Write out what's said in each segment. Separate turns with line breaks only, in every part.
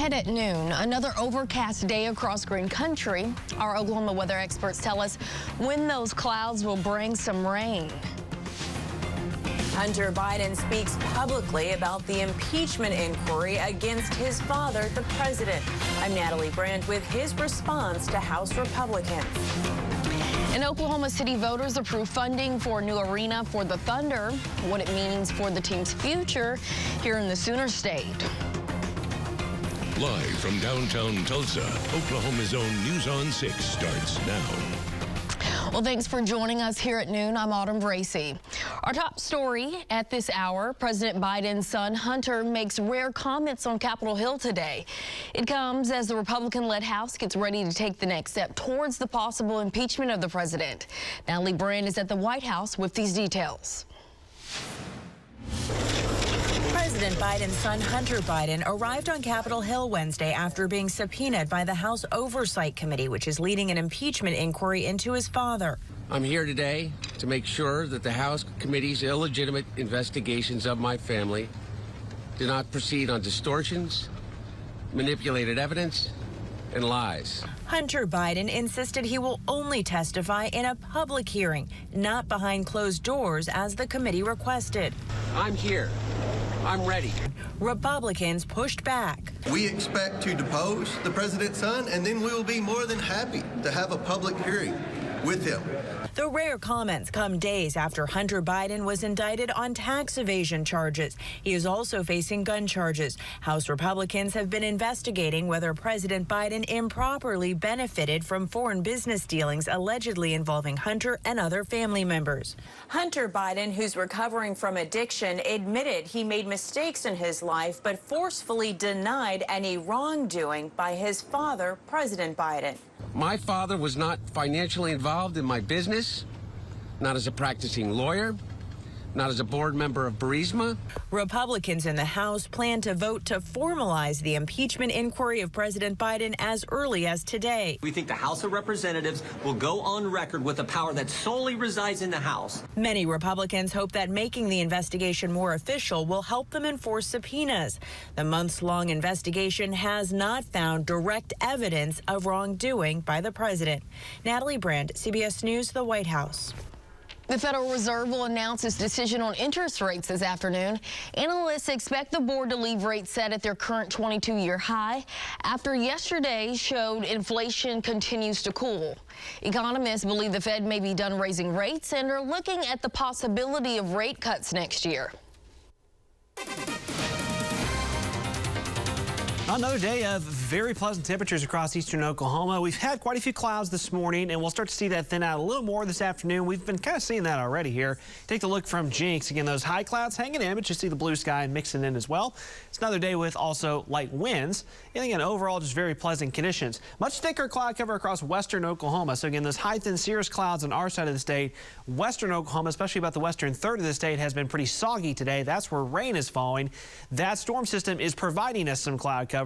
Ahead at noon, another overcast day across green country. Our Oklahoma weather experts tell us when those clouds will bring some rain.
Hunter Biden speaks publicly about the impeachment inquiry against his father, the president. I'm Natalie Brandt with his response to House Republicans.
And Oklahoma City voters approved funding for a new arena for the Thunder. What it means for the team's future here in the Sooner State.
Live from downtown Tulsa, Oklahoma's own News on 6 starts now.
Well, thanks for joining us here at noon. I'm Autumn Bracey. Our top story at this hour, President Biden's son Hunter makes rare comments on Capitol Hill today. It comes as the Republican-led House gets ready to take the next step towards the possible impeachment of the president. Natalie Brandt is at the White House with these details.
President Biden's son Hunter Biden arrived on Capitol Hill Wednesday after being subpoenaed by the House Oversight Committee, which is leading an impeachment inquiry into his father.
I'm here today to make sure that the House committee's illegitimate investigations of my family do not proceed on distortions, manipulated evidence, and lies.
Hunter Biden insisted he will only testify in a public hearing, not behind closed doors as the committee requested.
I'm here. I'm ready.
Republicans pushed back.
We expect to depose the president's son, and then we will be more than happy to have a public hearing with him.
The rare comments come days after Hunter Biden was indicted on tax evasion charges. He is also facing gun charges. House Republicans have been investigating whether President Biden improperly benefited from foreign business dealings allegedly involving Hunter and other family members. Hunter Biden, who's recovering from addiction, admitted he made mistakes in his life, but forcefully denied any wrongdoing by his father, President Biden.
My father was not financially involved in my business, not as a practicing lawyer, not as a board member of Burisma.
Republicans in the House plan to vote to formalize the impeachment inquiry of President Biden as early as today.
We think the House of Representatives will go on record with a power that solely resides in the House.
Many Republicans hope that making the investigation more official will help them enforce subpoenas. The months-long investigation has not found direct evidence of wrongdoing by the president. Natalie Brandt, CBS News, the White House.
The Federal Reserve will announce its decision on interest rates this afternoon. Analysts expect the board to leave rates set at their current 22-year high after yesterday showed inflation continues to cool. Economists believe the Fed may be done raising rates and are looking at the possibility of rate cuts next year.
Another day of very pleasant temperatures across eastern Oklahoma. We've had quite a few clouds this morning, and we'll start to see that thin out a little more this afternoon. We've been kind of seeing that already here. Take a look from Jinx. Again, those high clouds hanging in, but you see the blue sky mixing in as well. It's another day with also light winds. And again, overall, just very pleasant conditions. Much thicker cloud cover across western Oklahoma. So again, those high, thin cirrus clouds on our side of the state. Western Oklahoma, especially about the western third of the state, has been pretty soggy today. That's where rain is falling. That storm system is providing us some cloud cover.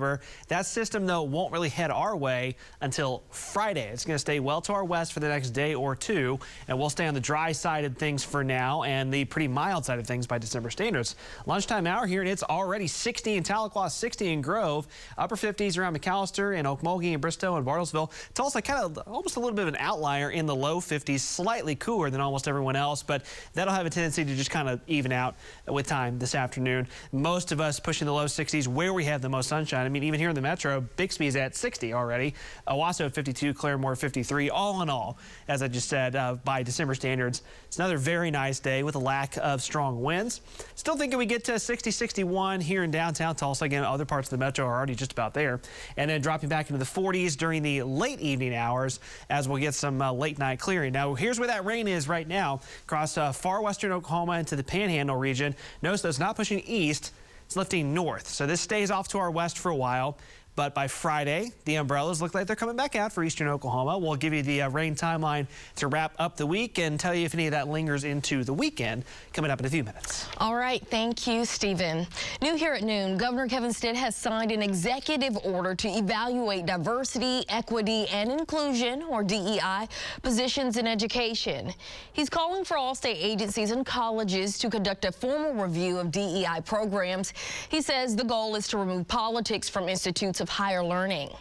That system, though, won't really head our way until Friday. It's going to stay well to our west for the next day or two, and we'll stay on the dry side of things for now and the pretty mild side of things by December standards. Lunchtime hour here, and it's already 60 in Tahlequah, 60 in Grove, upper 50s around McAllister and Okmulgee and Bristow and Bartlesville. Tulsa kind of almost a little bit of an outlier in the low 50s, slightly cooler than almost everyone else, but that'll have a tendency to just kind of even out with time this afternoon. Most of us pushing the low 60s where we have the most sunshine. I mean, even here in the metro, Bixby is at 60 already. Owasso 52, Claremore 53. All in all, as I just said, by December standards, it's another very nice day with a lack of strong winds. Still thinking we get to 60, 61 here in downtown Tulsa. Again, other parts of the metro are already just about there. And then dropping back into the 40s during the late evening hours as we'll get some late night clearing. Now, here's where that rain is right now across far western Oklahoma into the Panhandle region. Notice that it's not pushing east. It's lifting north, so this stays off to our west for a while. But by Friday, the umbrellas look like they're coming back out for eastern Oklahoma. We'll give you the rain timeline to wrap up the week and tell you if any of that lingers into the weekend coming up in a few minutes.
All right. Thank you, Stephen. New here at noon, Governor Kevin Stitt has signed an executive order to evaluate diversity, equity, and inclusion, or DEI, positions in education. He's calling for all state agencies and colleges to conduct a formal review of DEI programs. He says the goal is to remove politics from institutes of higher learning.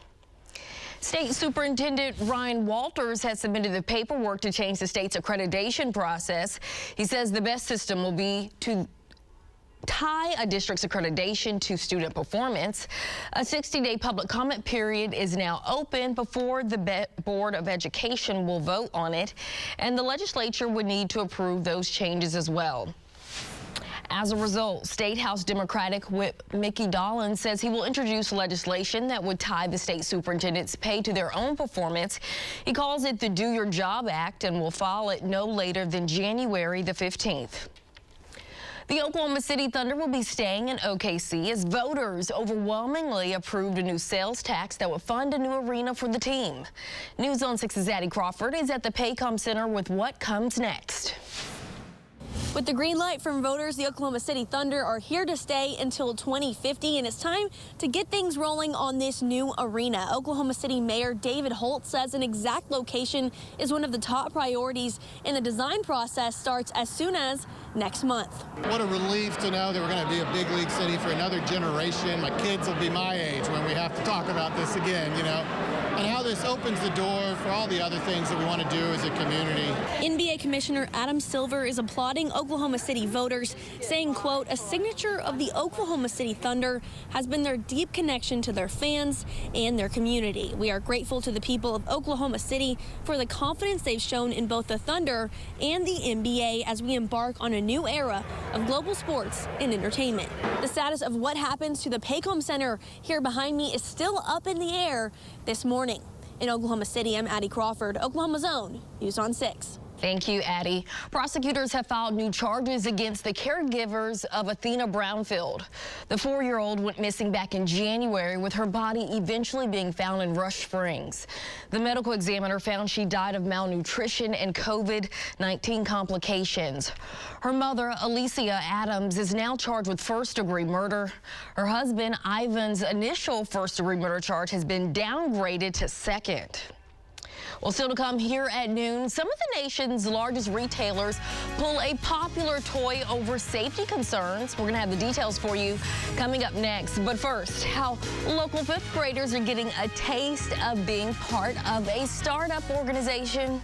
State Superintendent Ryan Walters has submitted the paperwork to change the state's accreditation process. He says the best system will be to tie a district's accreditation to student performance. A 60-day public comment period is now open before the Board of Education will vote on it, and the legislature would need to approve those changes as well. As a result, State House Democratic Whip Mickey Dolan says he will introduce legislation that would tie the state superintendent's pay to their own performance. He calls it the Do Your Job Act and will file it no later than January the 15th. The Oklahoma City Thunder will be staying in OKC as voters overwhelmingly approved a new sales tax that would fund a new arena for the team. News on 6's Addie Crawford is at the Paycom Center with what comes next.
With the green light from voters, the Oklahoma City Thunder are here to stay until 2050, and it's time to get things rolling on this new arena. Oklahoma City Mayor David Holt says an exact location is one of the top priorities, and the design process starts as soon as next month.
What a relief to know that we're going to be a big league city for another generation. My kids will be my age when we have to talk about this again, you know, and how this opens the door for all the other things that we want to do as a community.
NBA Commissioner Adam Silver is applauding Oklahoma City voters, saying, quote, a signature of the Oklahoma City Thunder has been their deep connection to their fans and their community. We are grateful to the people of Oklahoma City for the confidence they've shown in both the Thunder and the NBA as we embark on a new era of global sports and entertainment. The status of what happens to the Paycom Center here behind me is still up in the air this morning. In Oklahoma City, I'm Addie Crawford, Oklahoma's own News on 6.
Thank you, Addie. Prosecutors have filed new charges against the caregivers of Athena Brownfield. The 4-year-old went missing back in January, with her body eventually being found in Rush Springs. The medical examiner found she died of malnutrition and COVID-19 complications. Her mother, Alicia Adams, is now charged with first-degree murder. Her husband, Ivan's initial first-degree murder charge has been downgraded to second. Well, still to come here at noon, some of the nation's largest retailers pull a popular toy over safety concerns. We're going to have the details for you coming up next. But first, how local fifth graders are getting a taste of being part of a startup organization.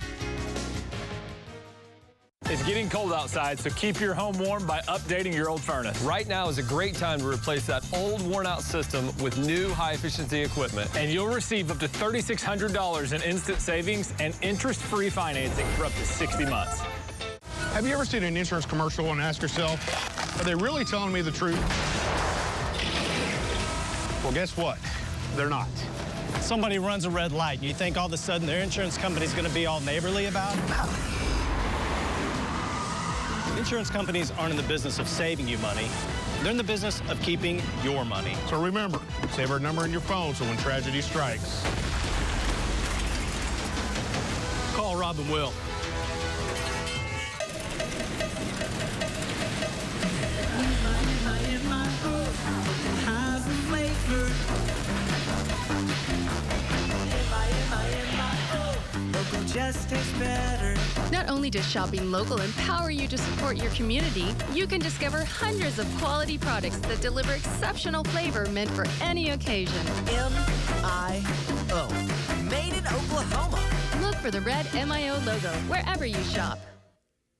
It's getting cold outside, so keep your home warm by updating your old furnace.
Right now is a great time to replace that old, worn-out system with new high-efficiency equipment.
And you'll receive up to $3,600 in instant savings and interest-free financing for up to 60 months.
Have you ever seen an insurance commercial and asked yourself, are they really telling me the truth? Well, guess what? They're not.
Somebody runs a red light, and you think all of a sudden their insurance company's going to be all neighborly about it? Insurance companies aren't in the business of saving you money. They're in the business of keeping your money.
So remember, save our number in your phone so when tragedy strikes.
Call Rob and Will.
Just tastes better. Not only does shopping local empower you to support your community, you can discover hundreds of quality products that deliver exceptional flavor meant for any occasion.
M-I-O. Made in Oklahoma.
Look for the red MIO logo wherever you shop.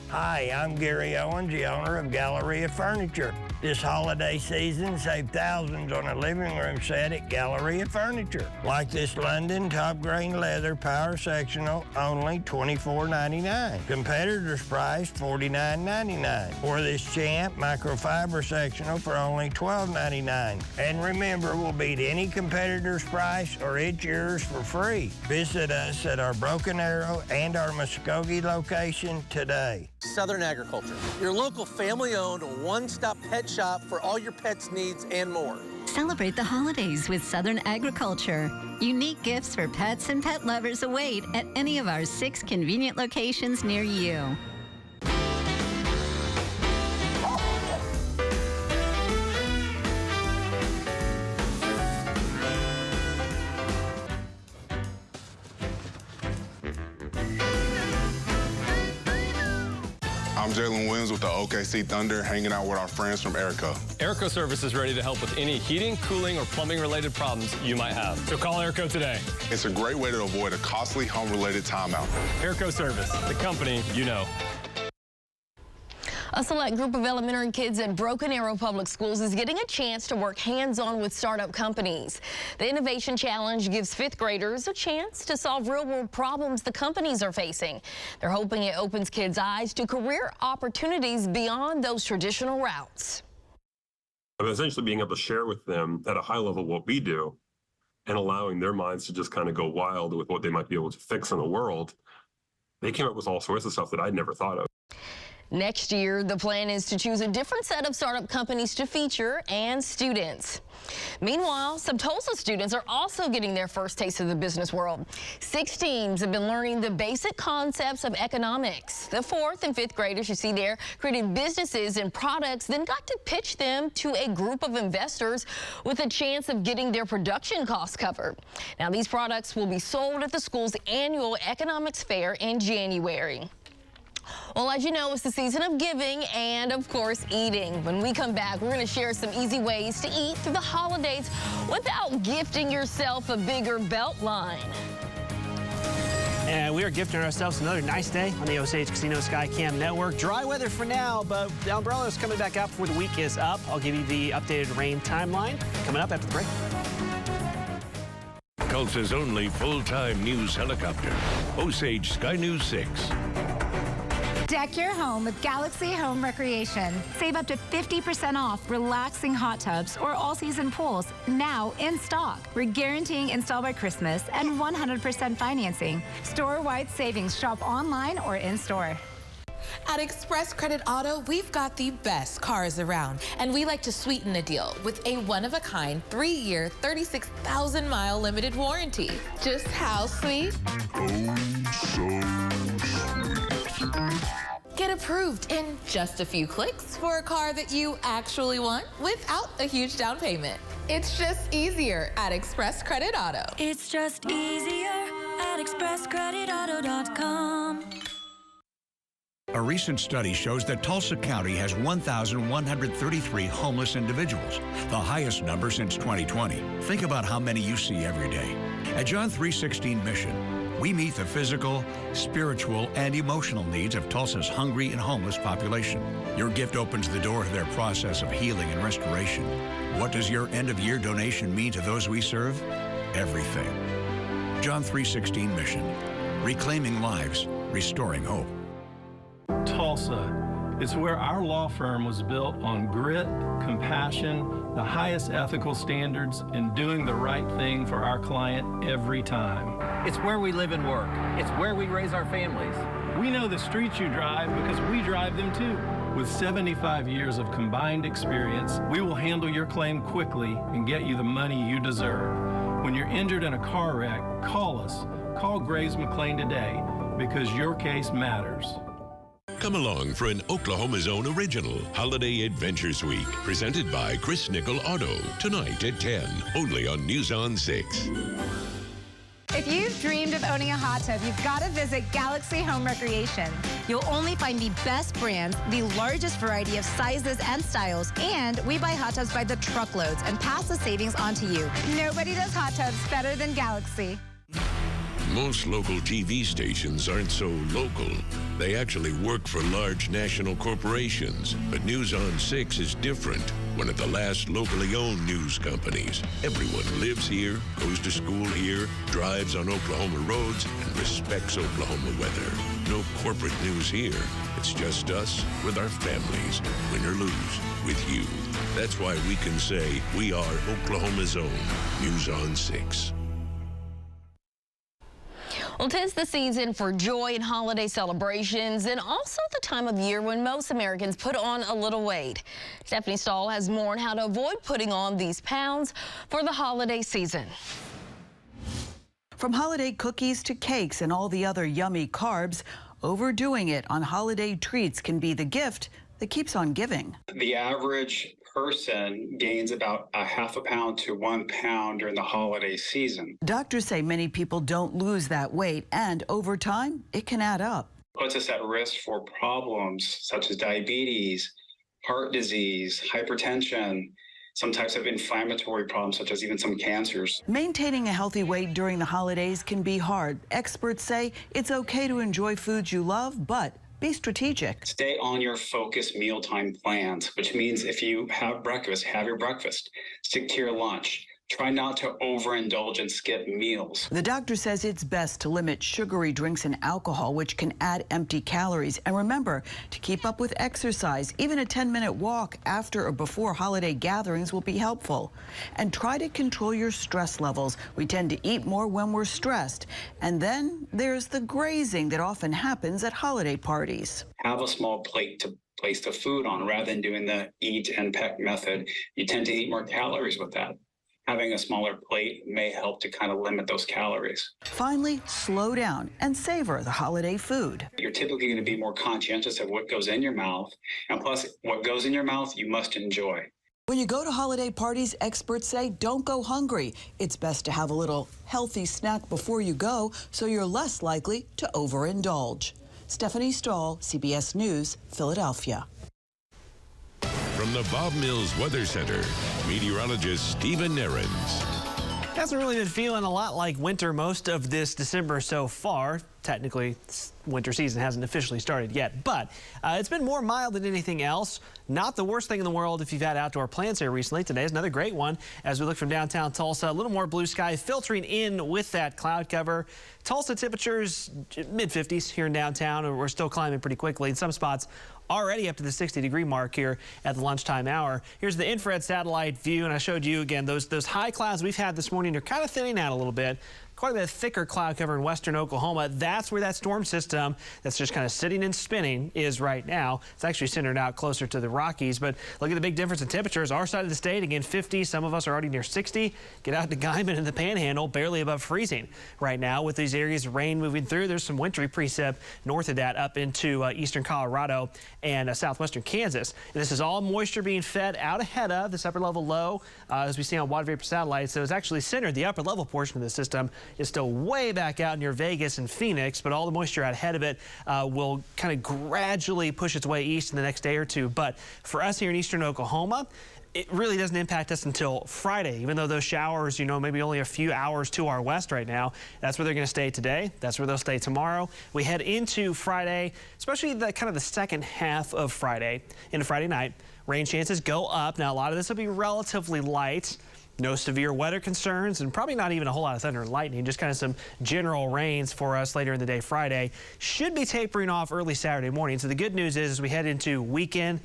Hi, I'm Gary Owens, the owner of Galleria Furniture. This holiday season, save thousands on a living room set at Galleria Furniture. Like this London top grain leather power sectional, only $24.99. Competitor's price, $49.99. Or this Champ microfiber sectional for only $12.99. And remember, we'll beat any competitor's price or it's yours for free. Visit us at our Broken Arrow and our Muskogee location today.
Southern Agriculture, your local family-owned one-stop pet shop for all your pets' needs and more.
Celebrate the holidays with Southern Agriculture. Unique gifts for pets and pet lovers await at any of our 6 convenient locations near you.
I'm Jalen Williams with the OKC Thunder, hanging out with our friends from Airco.
Airco Service is ready to help with any heating, cooling, or plumbing-related problems you might have. So call Airco today.
It's a great way to avoid a costly home-related timeout.
Airco Service, the company you know.
A select group of elementary kids at Broken Arrow Public Schools is getting a chance to work hands-on with startup companies. The Innovation Challenge gives fifth graders a chance to solve real-world problems the companies are facing. They're hoping it opens kids' eyes to career opportunities beyond those traditional routes.
Essentially being able to share with them at a high level what we do and allowing their minds to just kind of go wild with what they might be able to fix in the world. They came up with all sorts of stuff that I'd never thought of.
Next year, the plan is to choose a different set of startup companies to feature and students. Meanwhile, some Tulsa students are also getting their first taste of the business world. 6 teams have been learning the basic concepts of economics. The 4th and 5th graders you see there created businesses and products, then got to pitch them to a group of investors with a chance of getting their production costs covered. Now, these products will be sold at the school's annual economics fair in January. Well, as you know, it's the season of giving and, of course, eating. When we come back, we're going to share some easy ways to eat through the holidays without gifting yourself a bigger belt line.
And we are gifting ourselves another nice day on the Osage Casino Skycam Network. Dry weather for now, but the umbrella is coming back out before the week is up. I'll give you the updated rain timeline coming up after the break.
Tulsa's only full-time news helicopter, Osage Sky News 6.
Deck your home with Galaxy Home Recreation. Save up to 50% off relaxing hot tubs or all-season pools now in stock. We're guaranteeing install by Christmas and 100% financing. Store-wide savings. Shop online or in-store.
At Express Credit Auto, we've got the best cars around, and we like to sweeten the deal with a one-of-a-kind 3-year, 36,000-mile limited warranty. Just how sweet?
Oh, so
Get approved in just a few clicks for a car that you actually want without a huge down payment. It's just easier at Express Credit Auto.
It's just easier at expresscreditauto.com.
A recent study shows that Tulsa County has 1,133 homeless individuals, the highest number since 2020. Think about how many you see every day. At John 3:16 Mission, we meet the physical, spiritual, and emotional needs of Tulsa's hungry and homeless population. Your gift opens the door to their process of healing and restoration. What does your end-of-year donation mean to those we serve? Everything. John 3:16 Mission. Reclaiming lives, restoring hope.
Tulsa. It's where our law firm was built on grit, compassion, the highest ethical standards, and doing the right thing for our client every time.
It's where we live and work. It's where we raise our families.
We know the streets you drive because we drive them too. With 75 years of combined experience, we will handle your claim quickly and get you the money you deserve. When you're injured in a car wreck, call us. Call Graves McLean today because your case matters.
Come along for an Oklahoma's Own original Holiday Adventures Week, presented by Chris Nickel Auto, tonight at 10, only on News on 6.
If you've dreamed of owning a hot tub, you've got to visit Galaxy Home Recreation. You'll only find the best brands, the largest variety of sizes and styles, and we buy hot tubs by the truckloads and pass the savings on to you. Nobody does hot tubs better than Galaxy.
Most local TV stations aren't so local. They actually work for large national corporations. But News on 6 is different. One of the last locally owned news companies. Everyone lives here, goes to school here, drives on Oklahoma roads, and respects Oklahoma weather. No corporate news here. It's just us with our families, win or lose, with you. That's why we can say we are Oklahoma's own News on 6.
Well, 'tis the season for joy and holiday celebrations, and also the time of year when most Americans put on a little weight. Stephanie Stahl has more on how to avoid putting on these pounds for the holiday season.
From holiday cookies to cakes and all the other yummy carbs, overdoing it on holiday treats can be the gift that keeps on giving.
The average person gains about a half a pound to 1 pound during the holiday season.
Doctors say many people don't lose that weight, and over time, it can add up.
Puts us at risk for problems such as diabetes, heart disease, hypertension, some types of inflammatory problems, such as even some cancers.
Maintaining a healthy weight during the holidays can be hard. Experts say it's okay to enjoy foods you love, but be strategic.
Stay on your focused mealtime plans, which means if you have breakfast, have your breakfast. Stick to your lunch. Try not to overindulge and skip meals.
The doctor says it's best to limit sugary drinks and alcohol, which can add empty calories. And remember to keep up with exercise. Even a 10-minute walk after or before holiday gatherings will be helpful. And try to control your stress levels. We tend to eat more when we're stressed. And then there's the grazing that often happens at holiday parties.
Have a small plate to place the food on rather than doing the eat and peck method. You tend to eat more calories with that. Having a smaller plate may help to kind of limit those calories.
Finally, slow down and savor the holiday food.
You're typically going to be more conscientious of what goes in your mouth, and plus, what goes in your mouth, you must enjoy.
When you go to holiday parties, experts say don't go hungry. It's best to have a little healthy snack before you go so you're less likely to overindulge. Stephanie Stahl, CBS News, Philadelphia.
From the Bob Mills Weather Center, meteorologist Stephen Ahrens.
Hasn't really been feeling a lot like winter most of this December so far. Technically, winter season hasn't officially started yet, but it's been more mild than anything else. Not the worst thing in the world if you've had outdoor plans here recently. Today is another great one as we look from downtown Tulsa. A little more blue sky filtering in with that cloud cover. Tulsa temperatures mid-50s here in downtown. We're still climbing pretty quickly in some spots. Already up to the 60-degree mark here at the lunchtime hour. Here's the infrared satellite view, and I showed you again those high clouds we've had this morning are kind of thinning out a little bit. Quite a bit of thicker cloud cover in western Oklahoma. That's where that storm system that's just kind of sitting and spinning is right now. It's actually centered out closer to the Rockies, but look at the big difference in temperatures. Our side of the state, again, 50. Some of us are already near 60. Get out to Guyman and the Panhandle, barely above freezing right now. With these areas of rain moving through, there's some wintry precip north of that up into eastern Colorado and southwestern Kansas. And this is all moisture being fed out ahead of this upper level low, as we see on water vapor satellites. So it's actually centered. The upper level portion of the system is still way back out near Vegas and Phoenix, but all the moisture out ahead of it will kind of gradually push its way east in the next day or two. But for us here in eastern Oklahoma, it really doesn't impact us until Friday, even though those showers, maybe only a few hours to our west right now. That's where they're going to stay today. That's where they'll stay tomorrow. We head into Friday, especially the kind of the second half of Friday into Friday night. Rain chances go up. Now, a lot of this will be relatively light. No severe weather concerns, and probably not even a whole lot of thunder and lightning, just kind of some general rains for us later in the day Friday. Should be tapering off early Saturday morning. So the good news is as we head into weekend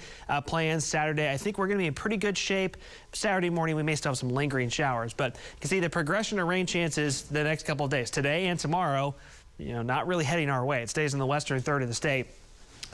plans Saturday, I think we're going to be in pretty good shape. Saturday morning, we may still have some lingering showers, but you can see the progression of rain chances the next couple of days. Today and tomorrow, not really heading our way. It stays in the western third of the state.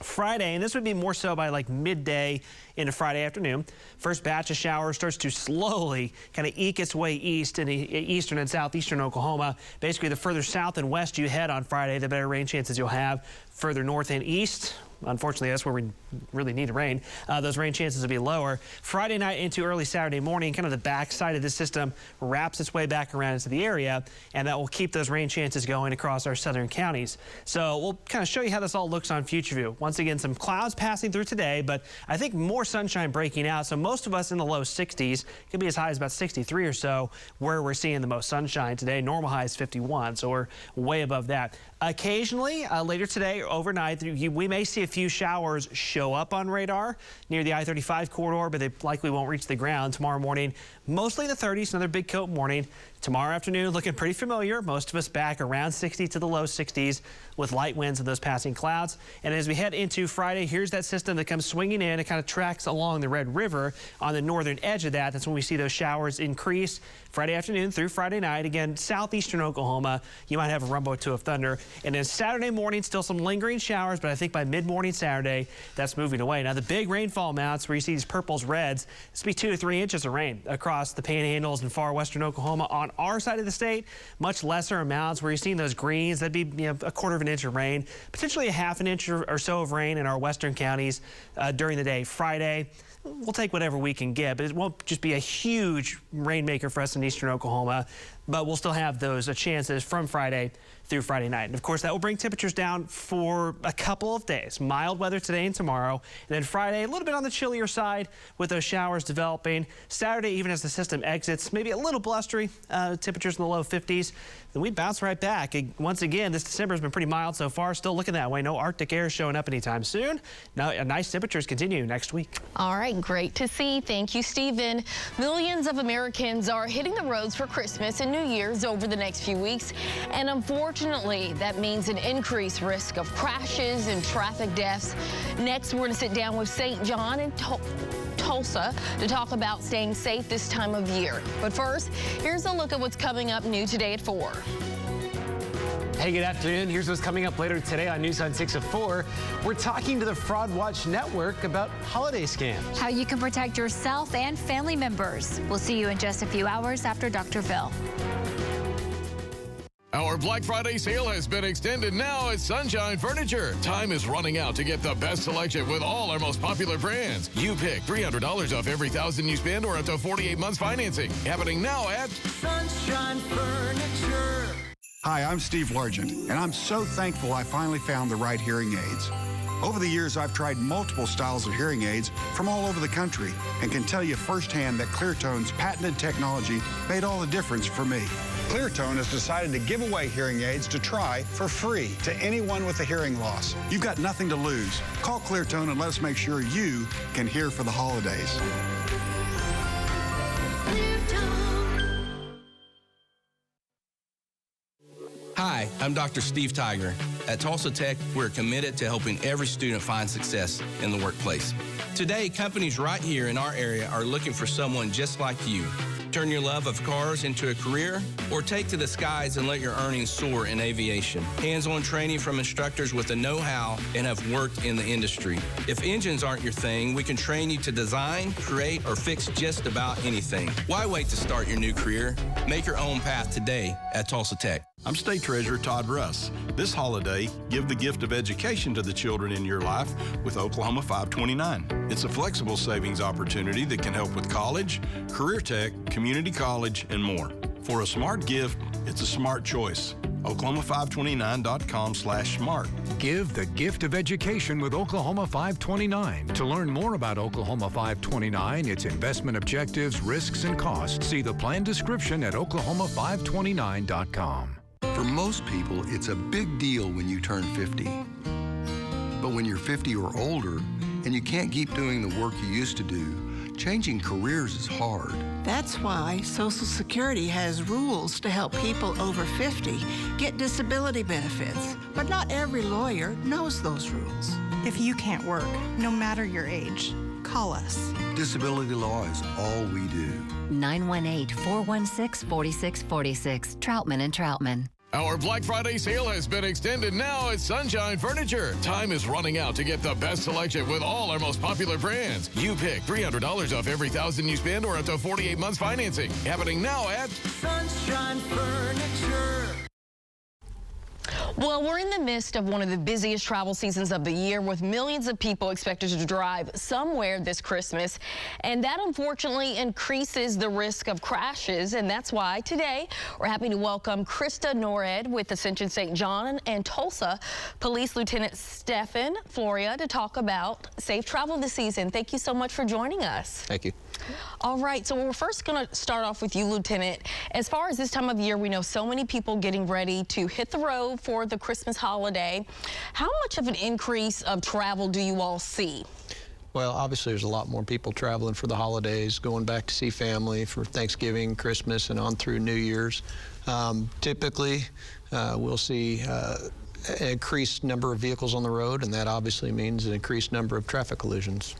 Friday, and this would be more so by like midday into Friday afternoon. First batch of showers starts to slowly kind of eke its way east into eastern and southeastern Oklahoma. Basically, the further south and west you head on Friday, the better rain chances you'll have. Further north and east, unfortunately, that's where we really need rain. Those rain chances will be lower. Friday night into early Saturday morning, kind of the backside of this system wraps its way back around into the area, and that will keep those rain chances going across our southern counties. So we'll kind of show you how this all looks on Future View. Once again, some clouds passing through today, but I think more sunshine breaking out. So most of us in the low 60s, could be as high as about 63 or so, where we're seeing the most sunshine today. Normal high is 51, so we're way above that. Occasionally, later today, overnight, we may see a few showers show up on radar near the I-35 corridor, but they likely won't reach the ground tomorrow morning. Mostly in the 30s, another big coat morning. Tomorrow afternoon, looking pretty familiar. Most of us back around 60 to the low 60s with light winds and those passing clouds. And as we head into Friday, here's that system that comes swinging in. It kind of tracks along the Red River on the northern edge of that. That's when we see those showers increase Friday afternoon through Friday night. Again, southeastern Oklahoma, you might have a rumble or two of thunder. And then Saturday morning, still some lingering showers, but I think by mid-morning Saturday, that's moving away. Now, the big rainfall amounts where you see these purples, reds, this will be 2 to 3 inches of rain across the panhandles and far western Oklahoma. On our side of the state, much lesser amounts where you're seeing those greens. That'd be a 1/4 of an inch of rain, potentially a 1/2 inch or so of rain in our western counties during the day Friday. We'll take whatever we can get, but it won't just be a huge rainmaker for us in eastern Oklahoma, but we'll still have those chances from Friday through Friday night. And of course, that will bring temperatures down for a couple of days. Mild weather today and tomorrow. And then Friday, a little bit on the chillier side with those showers developing. Saturday, even as the system exits, maybe a little blustery, temperatures in the low 50s. Then we bounce right back. Once again, this December has been pretty mild so far. Still looking that way. No Arctic air showing up anytime soon. Now, nice temperatures continue next week.
All right, great to see. Thank you, Stephen. Millions of Americans are hitting the roads for Christmas and New Year's over the next few weeks. And unfortunately, that means an increased risk of crashes and traffic deaths. Next, we're going to sit down with St. John and Tulsa to talk about staying safe this time of year. But first, here's a look at what's coming up new today at 4.
Hey, good afternoon. Here's what's coming up later today on News on 6 at 4. We're talking to the Fraud Watch Network about holiday scams.
How you can protect yourself and family members. We'll see you in just a few hours after Dr. Phil.
Our Black Friday sale has been extended now at Sunshine Furniture. Time is running out to get the best selection with all our most popular brands. You pick $300 off every $1,000 you spend or up to 48 months financing. Happening now at
Sunshine Furniture.
Hi, I'm Steve Largent, and I'm so thankful I finally found the right hearing aids. Over the years, I've tried multiple styles of hearing aids from all over the country and can tell you firsthand that Cleartone's patented technology made all the difference for me. Cleartone has decided to give away hearing aids to try for free to anyone with a hearing loss. You've got nothing to lose. Call Cleartone and let us make sure you can hear for the holidays.
Hi, I'm Dr. Steve Tiger. At Tulsa Tech, we're committed to helping every student find success in the workplace. Today, companies right here in our area are looking for someone just like you. Turn your love of cars into a career, or take to the skies and let your earnings soar in aviation. Hands-on training from instructors with the know-how and have worked in the industry. If engines aren't your thing, we can train you to design, create, or fix just about anything. Why wait to start your new career? Make your own path today at Tulsa Tech.
I'm State Treasurer Todd Russ. This holiday, give the gift of education to the children in your life with Oklahoma 529. It's a flexible savings opportunity that can help with college, career tech, community college, and more. For a smart gift, it's a smart choice. Oklahoma529.com/smart.
Give the gift of education with Oklahoma 529. To learn more about Oklahoma 529, its investment objectives, risks, and costs, see the plan description at oklahoma529.com.
For most people, it's a big deal when you turn 50. But when you're 50 or older and you can't keep doing the work you used to do, changing careers is hard.
That's why Social Security has rules to help people over 50 get disability benefits. But not every lawyer knows those rules.
If you can't work, no matter your age, call us.
Disability law is all we do.
918-416-4646. Troutman and Troutman.
Our Black Friday sale has been extended now at Sunshine Furniture. Time is running out to get the best selection with all our most popular brands. You pick $300 off every $1,000 you spend or up to 48 months financing. Happening now at
Sunshine Furniture.
Well, we're in the midst of one of the busiest travel seasons of the year, with millions of people expected to drive somewhere this Christmas. And that unfortunately increases the risk of crashes. And that's why today we're happy to welcome Krista Norred with Ascension St. John and Tulsa Police Lieutenant Stephen Floria to talk about safe travel this season. Thank you so much for joining us.
Thank you.
All right, so we're first going to start off with you, Lieutenant. As far as this time of year, we know so many people getting ready to hit the road for the Christmas holiday. How much of an increase of travel do you all see?
Well, obviously there's a lot more people traveling for the holidays, going back to see family for Thanksgiving, Christmas, and on through New Year's. Typically, we'll see an increased number of vehicles on the road, and that obviously means an increased number of traffic collisions.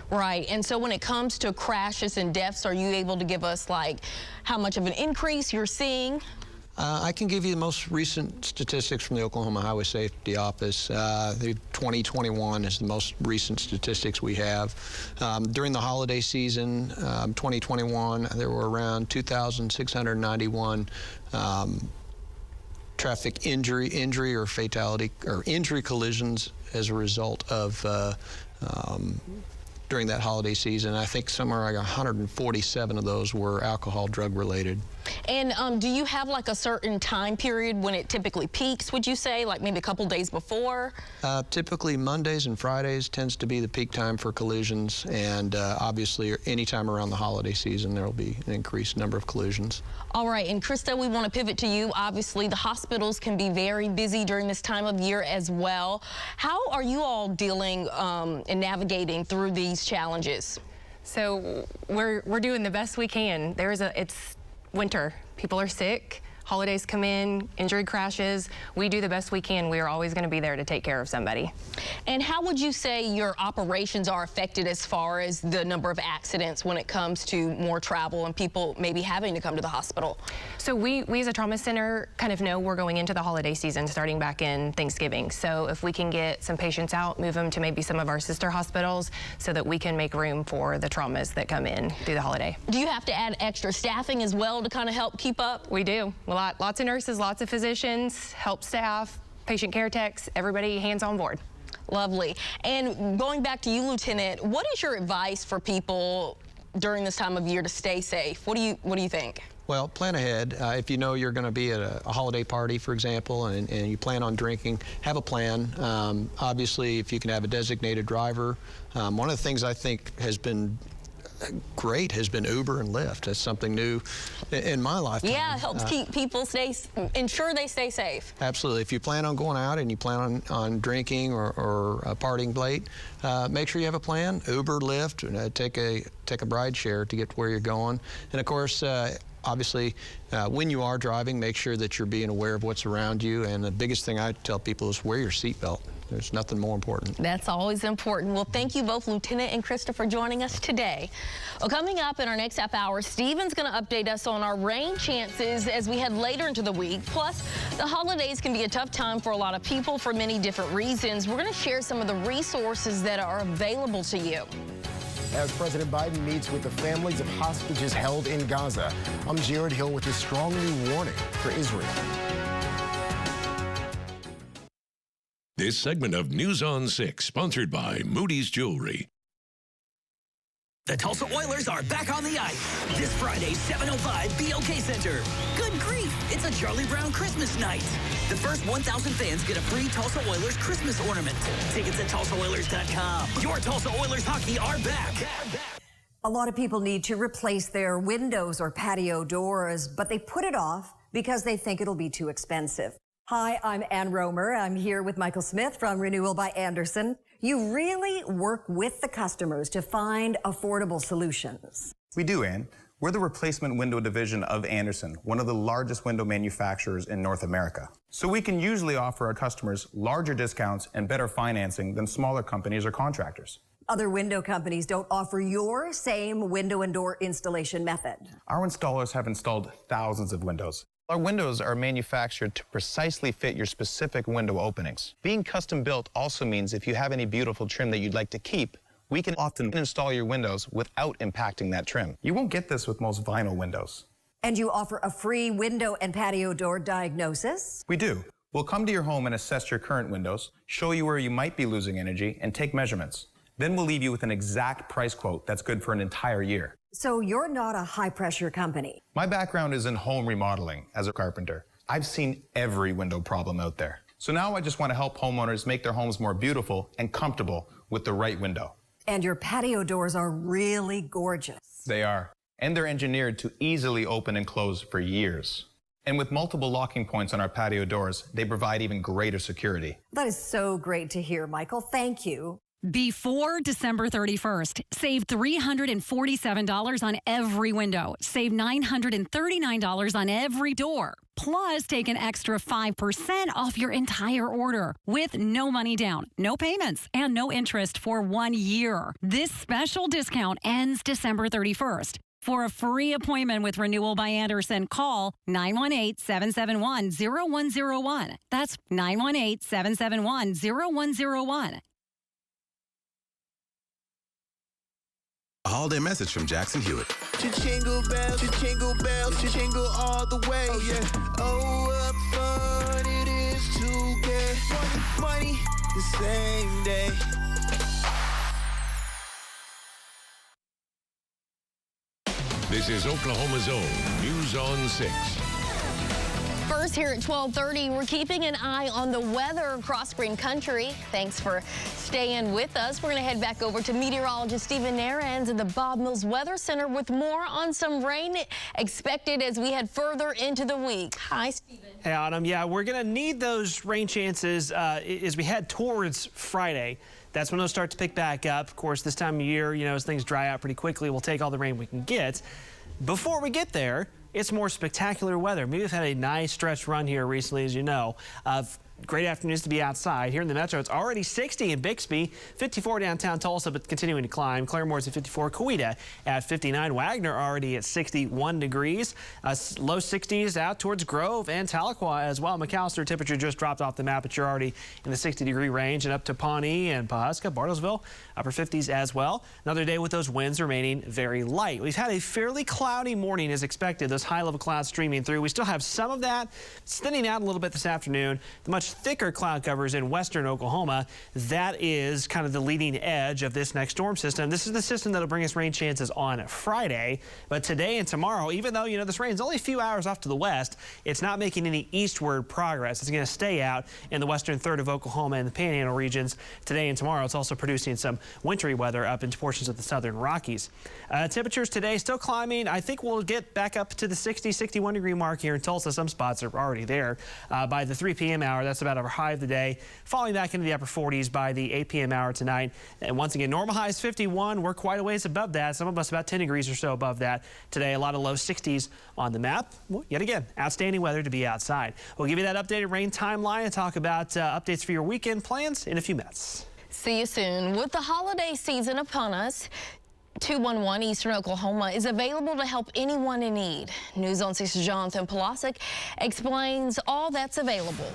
Right, and so when it comes to crashes and deaths, are you able to give us like how much of an increase you're seeing?
I can give you the most recent statistics from the Oklahoma Highway Safety Office. The 2021 is the most recent statistics we have. During the holiday season, 2021, there were around 2,691 traffic injury or fatality or injury collisions as a result of during that holiday season. I think somewhere like 147 of those were alcohol, drug related.
And do you have like a certain time period when it typically peaks, would you say, like maybe a couple days before?
Typically Mondays and Fridays tends to be the peak time for collisions, and obviously anytime around the holiday season there will be an increased number of collisions.
All right, and Krista, we want to pivot to you. Obviously the hospitals can be very busy during this time of year as well. How are you all dealing and navigating through these challenges?
So we're doing the best we can. It's winter. People are sick. Holidays come in, injury crashes. We do the best we can. We are always going to be there to take care of somebody.
And how would you say your operations are affected as far as the number of accidents when it comes to more travel and people maybe having to come to the hospital?
So we as a trauma center kind of know we're going into the holiday season starting back in Thanksgiving. So if we can get some patients out, move them to maybe some of our sister hospitals so that we can make room for the traumas that come in through the holiday.
Do you have to add extra staffing as well to kind of help keep up?
We do. Lots of nurses, lots of physicians, help staff, patient care techs, everybody hands on board.
Lovely. And going back to you, Lieutenant, what is your advice for people during this time of year to stay safe? What do you think?
Well, plan ahead. If you know you're going to be at a holiday party, for example, and you plan on drinking, have a plan. Obviously, if you can have a designated driver. One of the things I think has been great has been Uber and Lyft. That's something new in my lifetime.
Yeah, it helps keep people ensure they stay safe.
Absolutely. If you plan on going out and you plan on drinking or partying late, make sure you have a plan. Uber, Lyft, take a ride share to get to where you're going. And of course, obviously, when you are driving, make sure that you're being aware of what's around you. And the biggest thing I tell people is wear your seatbelt. There's nothing more important.
That's always important. Well, thank you both, Lieutenant and Krista, for joining us today. Well, coming up in our next half hour, Steven's going to update us on our rain chances as we head later into the week. Plus, the holidays can be a tough time for a lot of people for many different reasons. We're going to share some of the resources that are available to you.
As President Biden meets with the families of hostages held in Gaza, I'm Jared Hill with a strong new warning for Israel.
This segment of News on 6, sponsored by Moody's Jewelry.
The Tulsa Oilers are back on the ice. This Friday, 7:05, BOK Center. Good grief, it's a Charlie Brown Christmas night. The first 1,000 fans get a free Tulsa Oilers Christmas ornament. Tickets at TulsaOilers.com. Your Tulsa Oilers hockey are back.
A lot of people need to replace their windows or patio doors, but they put it off because they think it'll be too expensive. Hi, I'm Ann Romer. I'm here with Michael Smith from Renewal by Andersen. You really work with the customers to find affordable solutions.
We do, Ann. We're the replacement window division of Andersen, one of the largest window manufacturers in North America. So we can usually offer our customers larger discounts and better financing than smaller companies or contractors.
Other window companies don't offer your same window and door installation method.
Our installers have installed thousands of windows. Our windows are manufactured to precisely fit your specific window openings. Being custom built also means if you have any beautiful trim that you'd like to keep, we can often install your windows without impacting that trim. You won't get this with most vinyl windows.
And you offer a free window and patio door diagnosis?
We do. We'll come to your home and assess your current windows, show you where you might be losing energy, and take measurements. Then we'll leave you with an exact price quote that's good for an entire year.
So you're not a high-pressure company.
My background is in home remodeling as a carpenter. I've seen every window problem out there. So now I just want to help homeowners make their homes more beautiful and comfortable with the right window.
And your patio doors are really gorgeous.
They are. And they're engineered to easily open and close for years. And with multiple locking points on our patio doors, they provide even greater security.
That is so great to hear, Michael. Thank you.
Before December 31st, save $347 on every window. Save $939 on every door. Plus, take an extra 5% off your entire order with no money down, no payments, and no interest for 1 year. This special discount ends December 31st. For a free appointment with Renewal by Andersen, call 918-771-0101. That's 918-771-0101.
A holiday message from Jackson Hewitt.
Jingle bells, jingle all the way. Oh yeah. Oh, what fun it is to get money the same day.
This is Oklahoma's own News on 6.
First, here at 12:30, we're keeping an eye on the weather across Green Country. Thanks for staying with us. We're going to head back over to meteorologist Stephen Narans in the Bob Mills Weather Center with more on some rain expected as we head further into the week. Hi, Stephen.
Hey, Autumn. Yeah, we're going to need those rain chances as we head towards Friday. That's when they'll start to pick back up. Of course, this time of year, as things dry out pretty quickly, we'll take all the rain we can get. Before we get there, it's more spectacular weather. We've had a nice stretch run here recently, as you know, of great afternoons to be outside. Here in the metro, it's already 60 in Bixby, 54 downtown Tulsa, but continuing to climb. Claremore's at 54, Coweta at 59, Wagner already at 61 degrees. Low 60s out towards Grove and Tahlequah as well. McAllister temperature just dropped off the map, but you're already in the 60-degree range, and up to Pawnee and Pawhuska, Bartlesville, upper 50s as well. Another day with those winds remaining very light. We've had a fairly cloudy morning as expected, those high-level clouds streaming through. We still have some of that thinning out a little bit this afternoon. The much thicker cloud covers in western Oklahoma. That is kind of the leading edge of this next storm system. This is the system that'll bring us rain chances on Friday. But today and tomorrow, even though, this rain's only a few hours off to the west, it's not making any eastward progress. It's going to stay out in the western third of Oklahoma and the Panhandle regions today and tomorrow. It's also producing some wintry weather up into portions of the southern Rockies. Temperatures today still climbing. I think we'll get back up to the 60, 61 degree mark here in Tulsa. Some spots are already there by the 3 p.m. hour. That's about our high of the day, falling back into the upper 40s by the 8 p.m. hour tonight. And once again, normal high is 51. We're quite a ways above that. Some of us about 10 degrees or so above that today. A lot of low 60s on the map. Well, yet again, outstanding weather to be outside. We'll give you that updated rain timeline and talk about updates for your weekend plans in a few minutes.
See you soon. With the holiday season upon us, 211 Eastern Oklahoma is available to help anyone in need. News on 6's Jonathan Polasic explains all that's available.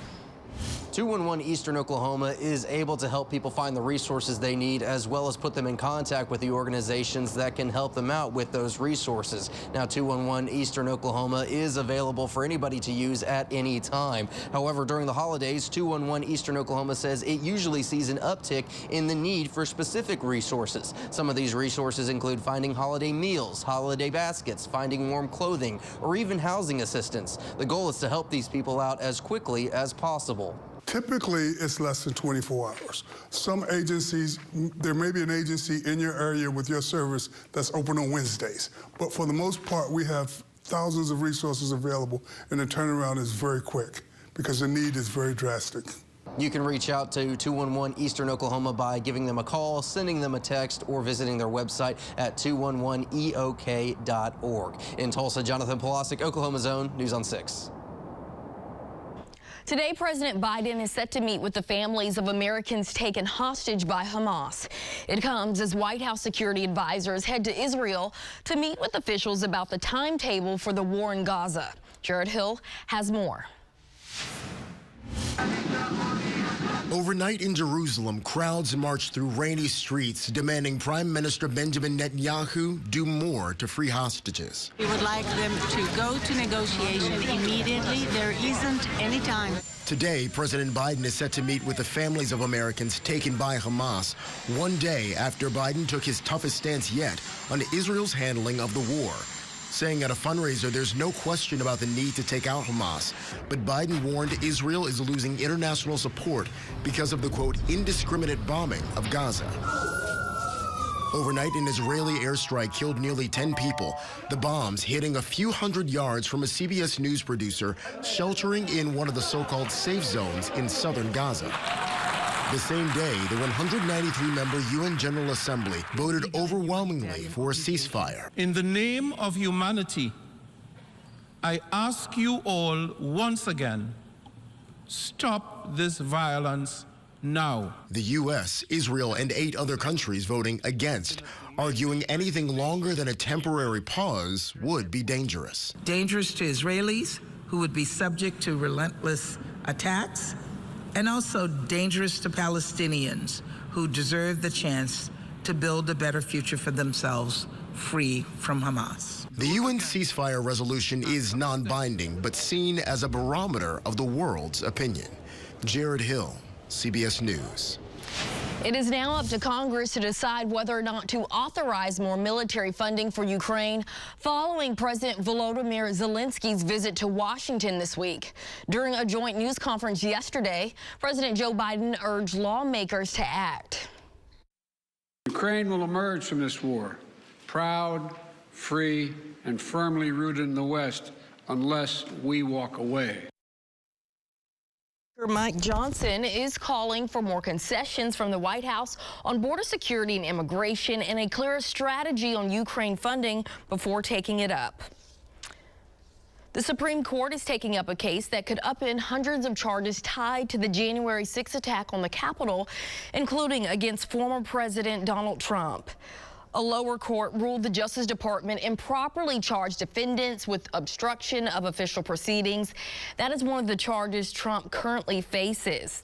211 Eastern Oklahoma is able to help people find the resources they need, as well as put them in contact with the organizations that can help them out with those resources. Now, 211 Eastern Oklahoma is available for anybody to use at any time. However, during the holidays, 211 Eastern Oklahoma says it usually sees an uptick in the need for specific resources. Some of these resources include finding holiday meals, holiday baskets, finding warm clothing, or even housing assistance. The goal is to help these people out as quickly as possible.
Typically, it's less than 24 hours. Some agencies, there may be an agency in your area with your service that's open on Wednesdays. But for the most part, we have thousands of resources available, and the turnaround is very quick because the need is very drastic.
You can reach out to 211 Eastern Oklahoma by giving them a call, sending them a text, or visiting their website at 211eok.org. In Tulsa, Jonathan Polasic, Oklahoma's Own, News on 6.
Today, President Biden is set to meet with the families of Americans taken hostage by Hamas. It comes as White House security advisors head to Israel to meet with officials about the timetable for the war in Gaza. Jared Hill has more.
Overnight in Jerusalem, crowds marched through rainy streets demanding Prime Minister Benjamin Netanyahu do more to free hostages.
We would like them to go to negotiation immediately. There isn't any time.
Today, President Biden is set to meet with the families of Americans taken by Hamas, one day after Biden took his toughest stance yet on Israel's handling of the war, saying at a fundraiser there's no question about the need to take out Hamas. But Biden warned Israel is losing international support because of the, quote, indiscriminate bombing of Gaza. Overnight, an Israeli airstrike killed nearly 10 people, the bombs hitting a few hundred yards from a CBS News producer sheltering in one of the so-called safe zones in southern Gaza. The same day, the 193-member UN General Assembly voted overwhelmingly for a ceasefire.
In the name of humanity, I ask you all once again, stop this violence now.
The U.S., Israel, and 8 other countries voting against, arguing anything longer than a temporary pause would be dangerous.
Dangerous to Israelis, who would be subject to relentless attacks, and also dangerous to Palestinians who deserve the chance to build a better future for themselves, free from Hamas.
The UN ceasefire resolution is non-binding, but seen as a barometer of the world's opinion. Jared Hill, CBS News.
It is now up to Congress to decide whether or not to authorize more military funding for Ukraine following President Volodymyr Zelensky's visit to Washington this week. During a joint news conference yesterday, President Joe Biden urged lawmakers to act.
Ukraine will emerge from this war proud, free, and firmly rooted in the West unless we walk away.
Mike Johnson is calling for more concessions from the White House on border security and immigration and a clearer strategy on Ukraine funding before taking it up. The Supreme Court is taking up a case that could upend hundreds of charges tied to the January 6 attack on the Capitol, including against former President Donald Trump. A lower court ruled the Justice Department improperly charged defendants with obstruction of official proceedings. That is one of the charges Trump currently faces.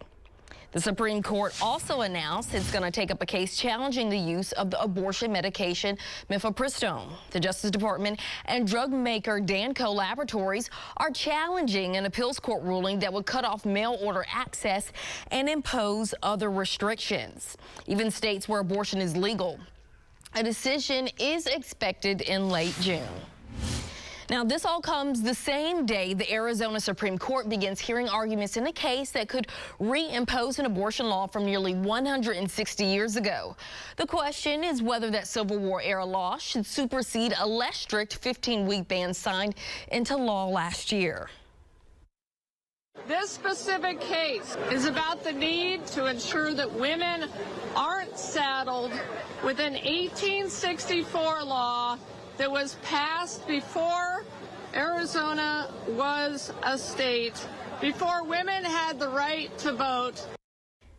The Supreme Court also announced it's going to take up a case challenging the use of the abortion medication mifepristone. The Justice Department and drug maker Danco Laboratories are challenging an appeals court ruling that would cut off mail order access and impose other restrictions. Even states where abortion is legal. A decision is expected in late June. Now, this all comes the same day the Arizona Supreme Court begins hearing arguments in a case that could reimpose an abortion law from nearly 160 years ago. The question is whether that Civil War-era law should supersede a less strict 15-week ban signed into law last year.
This specific case is about the need to ensure that women aren't saddled with an 1864 law that was passed before Arizona was a state, before women had the right to vote.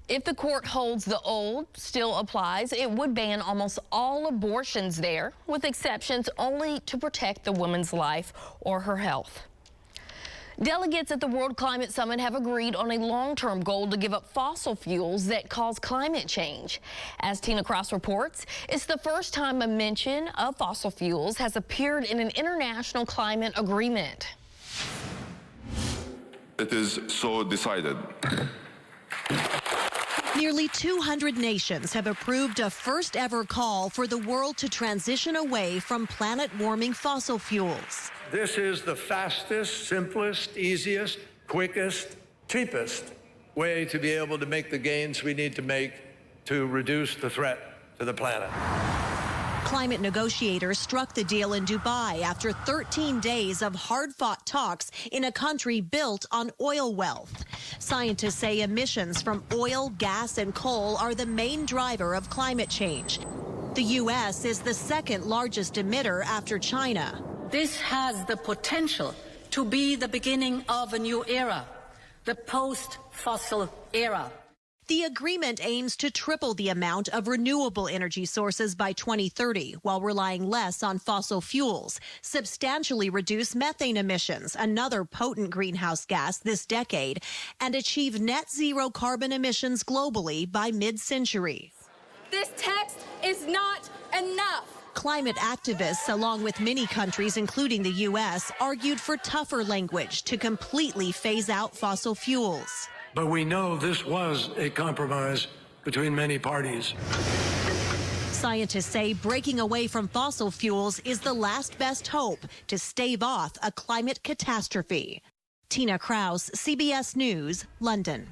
If the court holds the old still applies, it would ban almost all abortions there, with exceptions only to protect the woman's life or her health. Delegates at the World Climate Summit have agreed on a long-term goal to give up fossil fuels that cause climate change. As Tina Kraus reports, it's the first time a mention of fossil fuels has appeared in an international climate agreement.
It is so decided.
Nearly 200 nations have approved a first-ever call for the world to transition away from planet-warming fossil fuels.
This is the fastest, simplest, easiest, quickest, cheapest way to be able to make the gains we need to make to reduce the threat to the planet.
Climate negotiators struck the deal in Dubai after 13 days of hard-fought talks in a country built on oil wealth. Scientists say emissions from oil, gas, and coal are the main driver of climate change. The U.S. is the second largest emitter after China.
This has the potential to be the beginning of a new era, the post-fossil era.
The agreement aims to triple the amount of renewable energy sources by 2030 while relying less on fossil fuels, substantially reduce methane emissions, another potent greenhouse gas this decade, and achieve net zero carbon emissions globally by mid-century.
This text is not enough.
Climate activists, along with many countries, including the U.S., argued for tougher language to completely phase out fossil fuels.
But we know this was a compromise between many parties.
Scientists say breaking away from fossil fuels is the last best hope to stave off a climate catastrophe. Tina Kraus, CBS News, London.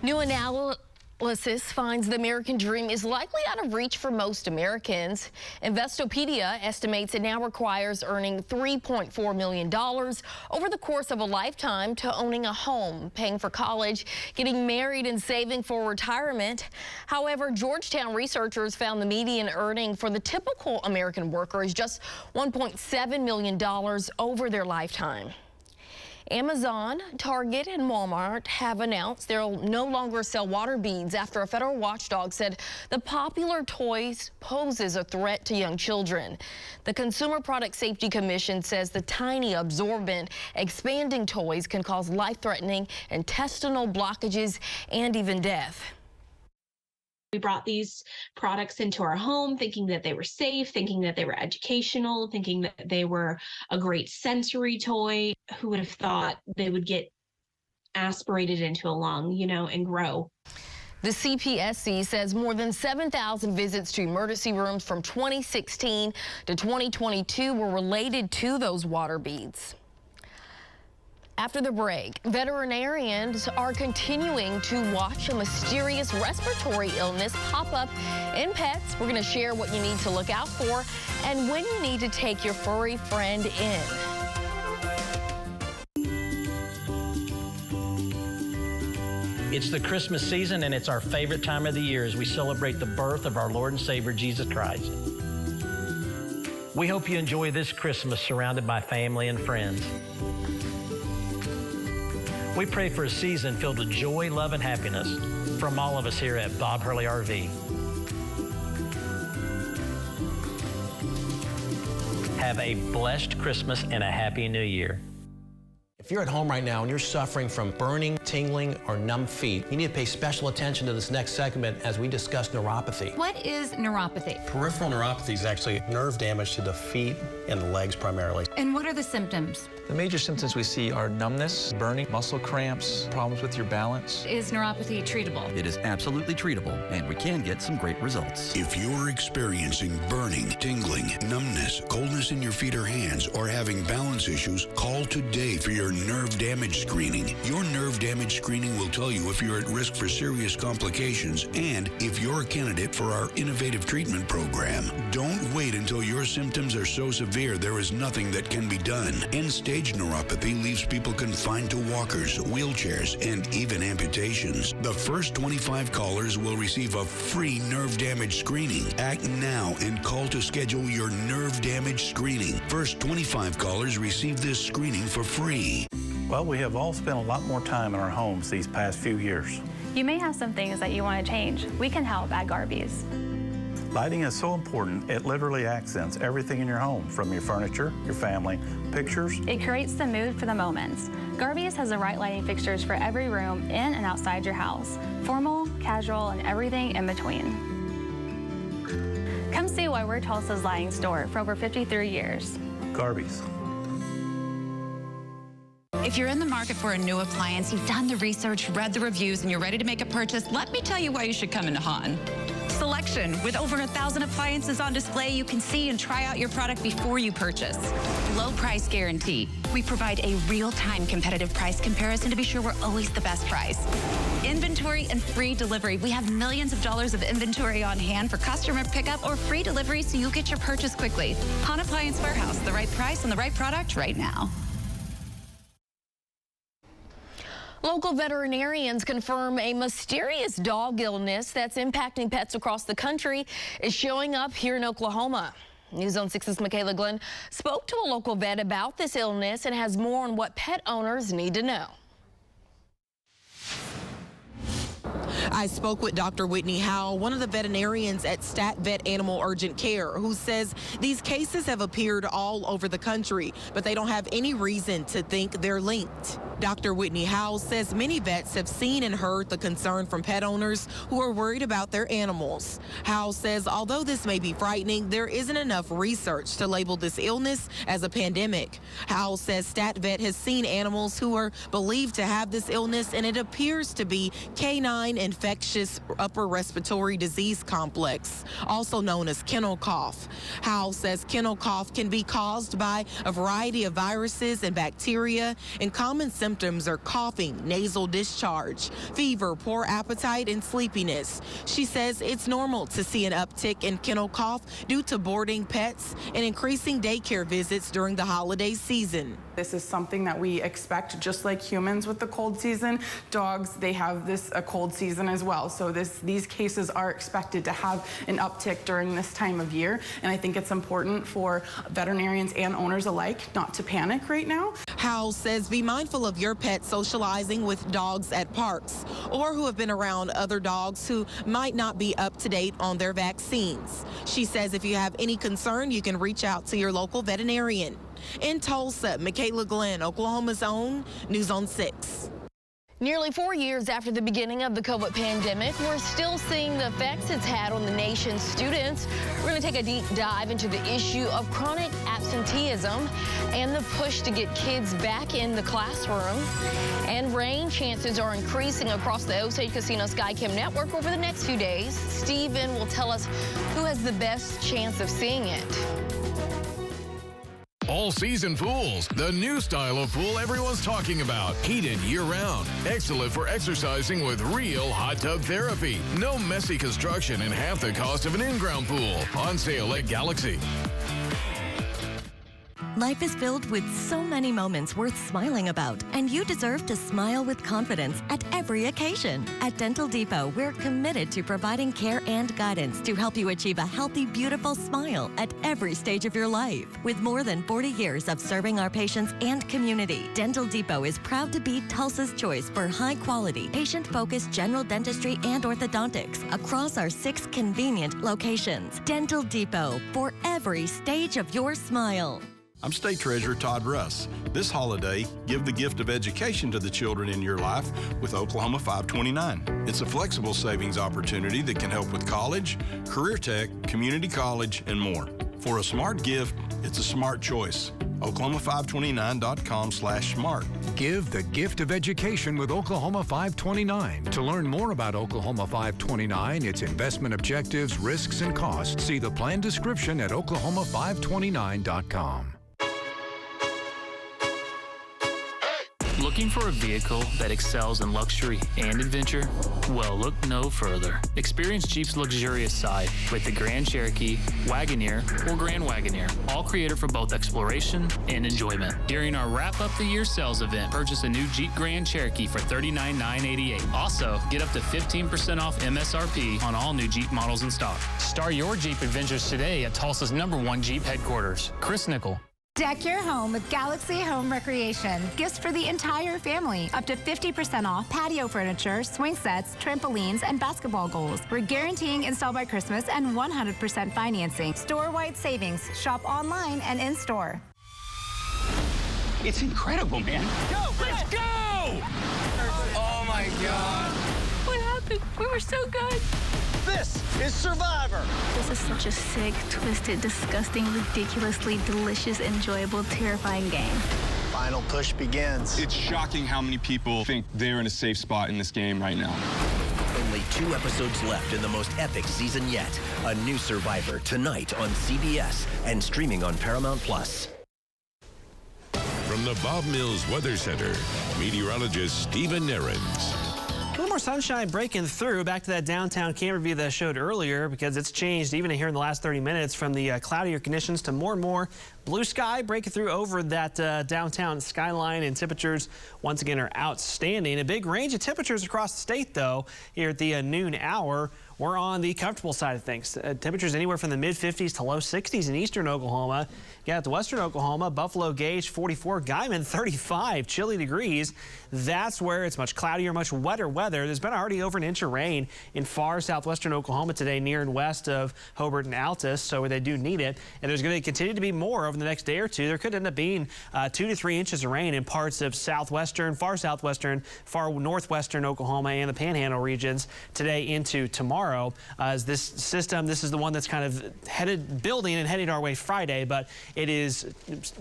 New analysis finds the American dream is likely out of reach for most Americans. Investopedia estimates it now requires earning $3.4 million over the course of a lifetime to owning a home, paying for college, getting married, and saving for retirement. However, Georgetown researchers found the median earning for the typical American worker is just $1.7 million over their lifetime. Amazon, Target, and Walmart have announced they'll no longer sell water beads after a federal watchdog said the popular toys poses a threat to young children. The Consumer Product Safety Commission says the tiny, absorbent, expanding toys can cause life-threatening intestinal blockages and even death.
We brought these products into our home thinking that they were safe, thinking that they were educational, thinking that they were a great sensory toy. Who would have thought they would get aspirated into a lung, and grow?
The CPSC says more than 7,000 visits to emergency rooms from 2016 to 2022 were related to those water beads. After the break, veterinarians are continuing to watch a mysterious respiratory illness pop up in pets. We're going to share what you need to look out for and when you need to take your furry friend in.
It's the Christmas season, and it's our favorite time of the year as we celebrate the birth of our Lord and Savior, Jesus Christ. We hope you enjoy this Christmas surrounded by family and friends. We pray for a season filled with joy, love, and happiness from all of us here at Bob Hurley RV. Have a blessed Christmas and a Happy New Year.
If you're at home right now and you're suffering from burning, tingling, or numb feet, you need to pay special attention to this next segment as we discuss neuropathy.
What is neuropathy?
Peripheral neuropathy is actually nerve damage to the feet and the legs primarily.
And what are the symptoms?
The major symptoms we see are numbness, burning, muscle cramps, problems with your balance.
Is neuropathy treatable?
It is absolutely treatable, and we can get some great results.
If you're experiencing burning, tingling, numbness, coldness in your feet or hands, or having balance issues, call today for your nerve damage screening. Your nerve damage screening will tell you if you're at risk for serious complications and if you're a candidate for our innovative treatment program. Don't wait until your symptoms are so severe there is nothing that can be done. End-stage neuropathy leaves people confined to walkers, wheelchairs, and even amputations. The first 25 callers will receive a free nerve damage screening. Act now and call to schedule your nerve damage screening. First 25 callers receive this screening for free.
Well, we have all spent a lot more time in our homes these past few years.
You may have some things that you want to change. We can help at Garvey's.
Lighting is so important, it literally accents everything in your home, from your furniture, your family, pictures.
It creates the mood for the moments. Garvey's has the right lighting fixtures for every room in and outside your house. Formal, casual, and everything in between. Come see why we're Tulsa's lighting store for over 53 years.
Garvey's.
If you're in the market for a new appliance, you've done the research, read the reviews, and you're ready to make a purchase, let me tell you why you should come into Hahn. Selection. With over 1,000 appliances on display, you can see and try out your product before you purchase. Low price guarantee. We provide a real-time competitive price comparison to be sure we're always the best price. Inventory and free delivery. We have millions of dollars of inventory on hand for customer pickup or free delivery so you get your purchase quickly. Hahn Appliance Warehouse. The right price and the right product right now.
Local veterinarians confirm a mysterious dog illness that's impacting pets across the country is showing up here in Oklahoma. News on 6's Michaela Glenn spoke to a local vet about this illness and has more on what pet owners need to know.
I spoke with Dr. Whitney Howell, one of the veterinarians at Stat Vet Animal Urgent Care, who says these cases have appeared all over the country, but they don't have any reason to think they're linked. Dr. Whitney Howell says many vets have seen and heard the concern from pet owners who are worried about their animals. Howell says although this may be frightening, there isn't enough research to label this illness as a pandemic. Howell says Stat Vet has seen animals who are believed to have this illness, and it appears to be canine infectious upper respiratory disease complex, also known as kennel cough. Howell says kennel cough can be caused by a variety of viruses and bacteria, and common symptoms are coughing, nasal discharge, fever, poor appetite, and sleepiness. She says it's normal to see an uptick in kennel cough due to boarding pets and increasing daycare visits during the holiday season.
This is something that we expect, just like humans with the cold season. Dogs, they have a cold season as well. So these cases are expected to have an uptick during this time of year. And I think it's important for veterinarians and owners alike not to panic right now.
Howell says be mindful of your pet socializing with dogs at parks or who have been around other dogs who might not be up to date on their vaccines. She says if you have any concern, you can reach out to your local veterinarian. In Tulsa, Michaela Glenn, Oklahoma's own News on 6.
Nearly 4 years after the beginning of the COVID pandemic, we're still seeing the effects it's had on the nation's students. We're going to take a deep dive into the issue of chronic absence absenteeism and the push to get kids back in the classroom. And rain chances are increasing across the Osage Casino Skycam network over the next few days. Steven will tell us who has the best chance of seeing it.
All-season pools, the new style of pool everyone's talking about. Heated year-round. Excellent for exercising with real hot tub therapy. No messy construction and half the cost of an in-ground pool. On sale at Galaxy.
Life is filled with so many moments worth smiling about, and you deserve to smile with confidence at every occasion. At Dental Depot, we're committed to providing care and guidance to help you achieve a healthy, beautiful smile at every stage of your life. With more than 40 years of serving our patients and community, Dental Depot is proud to be Tulsa's choice for high-quality, patient-focused general dentistry and orthodontics across our 6 convenient locations. Dental Depot, for every stage of your smile.
I'm State Treasurer Todd Russ. This holiday, give the gift of education to the children in your life with Oklahoma 529. It's a flexible savings opportunity that can help with college, career tech, community college, and more. For a smart gift, it's a smart choice. Oklahoma529.com/smart.
Give the gift of education with Oklahoma 529. To learn more about Oklahoma 529, its investment objectives, risks, and costs, see the plan description at oklahoma529.com.
Looking for a vehicle that excels in luxury and adventure? Well, look no further. Experience Jeep's luxurious side with the Grand Cherokee, Wagoneer, or Grand Wagoneer, all created for both exploration and enjoyment. During our Wrap Up the Year sales event, purchase a new Jeep Grand Cherokee for $39,988. Also, get up to 15% off MSRP on all new Jeep models in stock. Start your Jeep adventures today at Tulsa's #1 Jeep headquarters. Chris Nickel.
Deck your home with Galaxy Home Recreation. Gifts for the entire family. Up to 50% off patio furniture, swing sets, trampolines, and basketball goals. We're guaranteeing install by Christmas and 100% financing. Store-wide savings. Shop online and in-store.
It's incredible, man. Go, let's go! Oh, my God.
What happened? We were so good.
This is Survivor.
This is such a sick, twisted, disgusting, ridiculously delicious, enjoyable, terrifying game.
Final push begins.
It's shocking how many people think they're in a safe spot in this game right now.
Only 2 episodes left in the most epic season yet. A new Survivor tonight on CBS and streaming on Paramount+.
From the Bob Mills Weather Center, meteorologist Stephen Narrens.
A little more sunshine breaking through. Back to that downtown camera view that I showed earlier, because it's changed even here in the last 30 minutes from the cloudier conditions to more and more blue sky breaking through over that downtown skyline, and temperatures once again are outstanding. A big range of temperatures across the state, though, here at the noon hour. We're on the comfortable side of things. Temperatures anywhere from the mid-50s to low 60s in eastern Oklahoma. Yeah, to western Oklahoma, Buffalo Gage 44, Guyman 35, chilly degrees. That's where it's much cloudier, much wetter weather. There's been already over an inch of rain in far southwestern Oklahoma today, near and west of Hobart and Altus, so where they do need it. And there's going to continue to be more over the next day or two. There could end up being 2 to 3 inches of rain in parts of southwestern, far northwestern Oklahoma and the Panhandle regions today into tomorrow. As this system, this is the one that's kind of building and heading our way Friday, but it is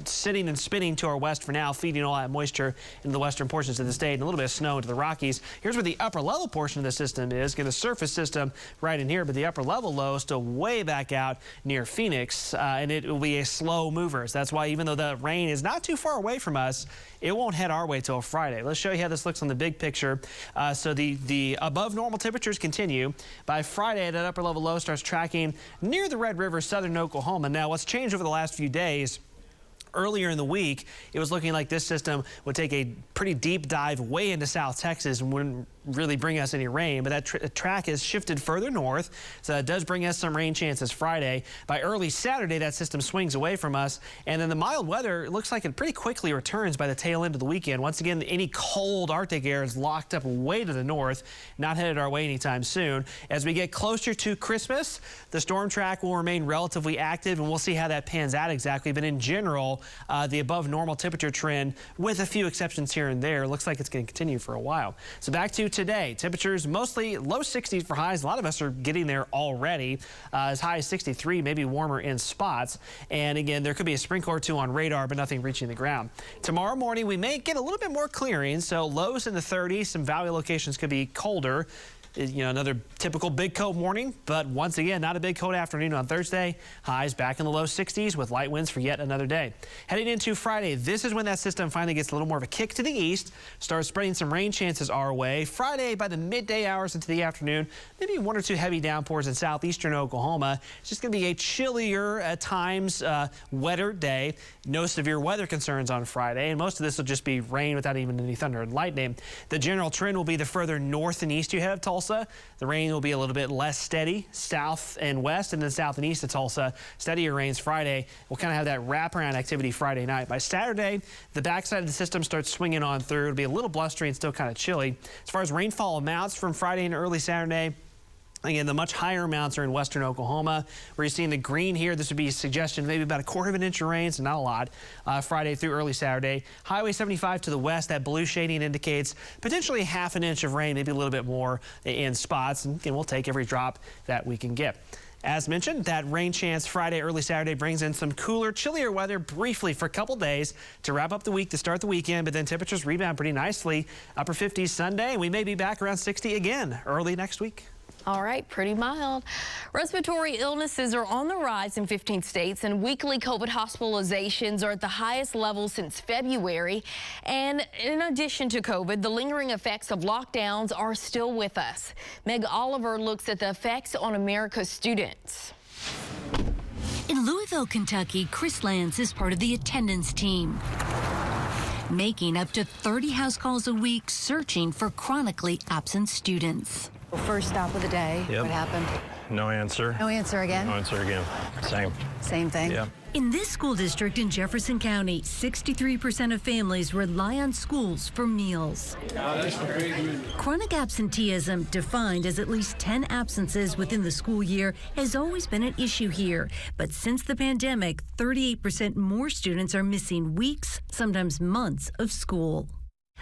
sitting and spinning to our west for now, feeding all that moisture into the western portions of the state and a little bit of snow into the Rockies. Here's where the upper level portion of the system is. Get a surface system right in here, but the upper level low is still way back out near Phoenix, and it will be a slow mover. So that's why even though the rain is not too far away from us, it won't head our way till Friday. Let's show you how this looks on the big picture. So the above normal temperatures continue. By Friday, that upper level low starts tracking near the Red River, southern Oklahoma. Now, what's changed over the last few days? Earlier in the week, it was looking like this system would take a pretty deep dive way into South Texas and wouldn't really bring us any rain, but that track has shifted further north, so it does bring us some rain chances Friday. By early Saturday, that system swings away from us, and then the mild weather looks like it pretty quickly returns by the tail end of the weekend. Once again, any cold Arctic air is locked up way to the north, not headed our way anytime soon. As we get closer to Christmas, the storm track will remain relatively active, and we'll see how that pans out exactly, but in general, the above normal temperature trend, with a few exceptions here and there, looks like it's going to continue for a while. So back to today. Temperatures mostly low 60s for highs. A lot of us are getting there already. As high as 63, maybe warmer in spots. And again, there could be a sprinkle or two on radar, but nothing reaching the ground. Tomorrow morning, we may get a little bit more clearing. So lows in the 30s. Some valley locations could be colder. You know, another typical big coat morning, but once again, not a big coat afternoon on Thursday. Highs back in the low 60s with light winds for yet another day. Heading into Friday, this is when that system finally gets a little more of a kick to the east, starts spreading some rain chances our way. Friday, by the midday hours into the afternoon, maybe 1 or 2 heavy downpours in southeastern Oklahoma. It's just going to be a chillier, at times wetter day. No severe weather concerns on Friday, and most of this will just be rain without even any thunder and lightning. The general trend will be the further north and east you head of Tulsa. The rain will be a little bit less steady south and west, and then south and east of Tulsa. Steadier rains Friday. We'll kind of have that wraparound activity Friday night. By Saturday, the backside of the system starts swinging on through. It'll be a little blustery and still kind of chilly. As far as rainfall amounts from Friday and early Saturday, again, the much higher amounts are in western Oklahoma. Where you're seeing the green here, this would be a suggestion, maybe about 1/4 inch of rain, so not a lot, Friday through early Saturday. Highway 75 to the west, that blue shading indicates potentially 1/2 inch of rain, maybe a little bit more in spots. And again, we'll take every drop that we can get. As mentioned, that rain chance Friday, early Saturday brings in some cooler, chillier weather briefly for a couple days to wrap up the week to start the weekend, but then temperatures rebound pretty nicely. Upper 50s Sunday, and we may be back around 60 again early next week.
All right, pretty mild. Respiratory illnesses are on the rise in 15 states, and weekly COVID hospitalizations are at the highest level since February. And in addition to COVID, the lingering effects of lockdowns are still with us. Meg Oliver looks at the effects on America's students.
In Louisville, Kentucky, Chris Lance is part of the attendance team, making up to 30 house calls a week searching for chronically absent students.
First stop of the day.
Yep.
What happened?
No answer.
No answer again?
No answer again.
Same thing?
Yeah.
In this school district in Jefferson County, 63% of families rely on schools for meals. Chronic absenteeism, defined as at least 10 absences within the school year, has always been an issue here. But since the pandemic, 38% more students are missing weeks, sometimes months of school.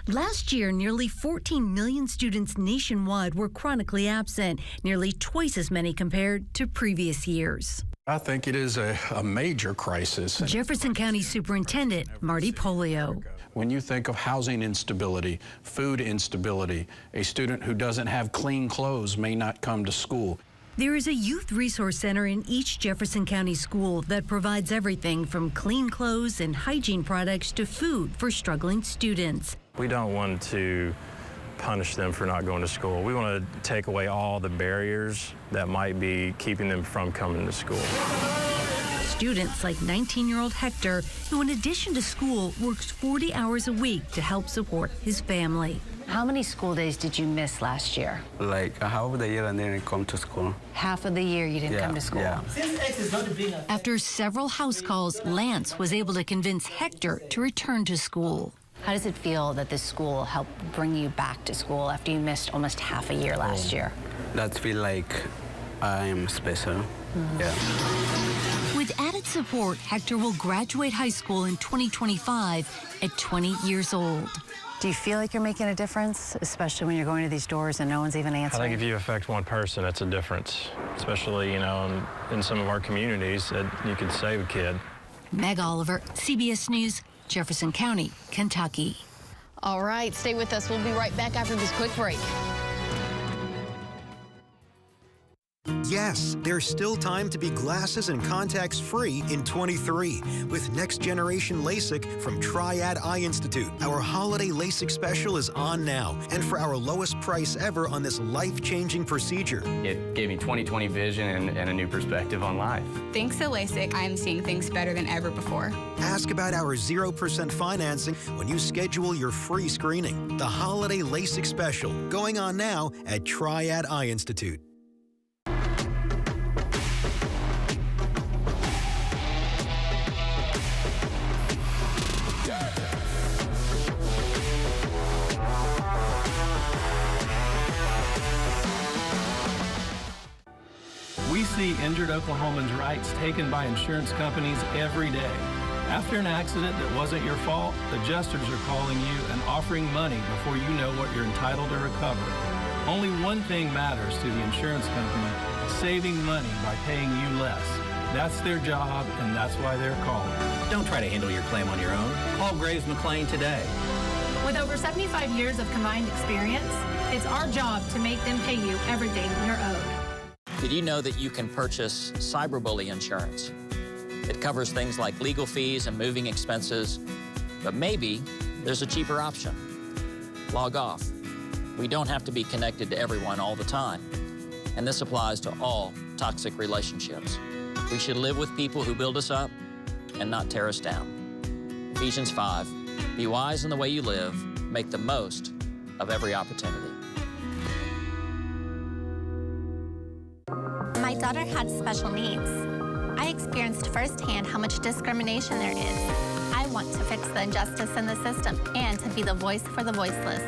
Last year, nearly 14 million students nationwide were chronically absent, nearly twice as many compared to previous years.
I think it is a major crisis.
Jefferson County Superintendent Marty Polio.
When you think of housing instability, food instability, a student who doesn't have clean clothes may not come to school.
There is a youth resource center in each Jefferson County school that provides everything from clean clothes and hygiene products to food for struggling students.
We don't want to punish them for not going to school. We want to take away all the barriers that might be keeping them from coming to school.
Students like 19-year-old Hector, who in addition to school works 40 hours a week to help support his family.
How many school days did you miss last year?
Like half of the year and then I come to school.
Half of the year you didn't come to school?
Yeah.
After several house calls, Lance was able to convince Hector to return to school.
How does it feel that this school helped bring you back to school after you missed almost half a year last year?
That feel like I'm special. Yeah.
With added support, Hector will graduate high school in 2025 at 20 years old.
Do you feel like you're making a difference, especially when you're going to these doors and no one's even answering?
I think if you affect one person, that's a difference, especially, in some of our communities that you could save a kid.
Meg Oliver, CBS News, Jefferson County, Kentucky.
All right, stay with us. We'll be right back after this quick break.
Yes, there's still time to be glasses and contacts free in 23 with next generation LASIK from Triad Eye Institute. Our holiday LASIK special is on now, and for our lowest price ever on this life-changing procedure.
It gave me 20/20 vision and a new perspective on life.
Thanks to LASIK, I'm seeing things better than ever before.
Ask about our 0% financing when you schedule your free screening. The holiday LASIK special, going on now at Triad Eye Institute.
We see injured Oklahomans' rights taken by insurance companies every day.
After an accident that wasn't your fault, adjusters are calling you and offering money before you know what you're entitled to recover. Only one thing matters to the insurance company, saving money by paying you less. That's their job, and that's why they're calling.
Don't try to handle your claim on your own. Call Graves McLean today.
With over 75 years of combined experience, it's our job to make them pay you everything you're owed.
Did you know that you can purchase cyberbully insurance? It covers things like legal fees and moving expenses, but maybe there's a cheaper option. Log off. We don't have to be connected to everyone all the time, and this applies to all toxic relationships. We should live with people who build us up and not tear us down. Ephesians 5, be wise in the way you live, make the most of every opportunity.
My daughter had special needs. I experienced firsthand how much discrimination there is. I want to fix the injustice in the system and to be the voice for the voiceless.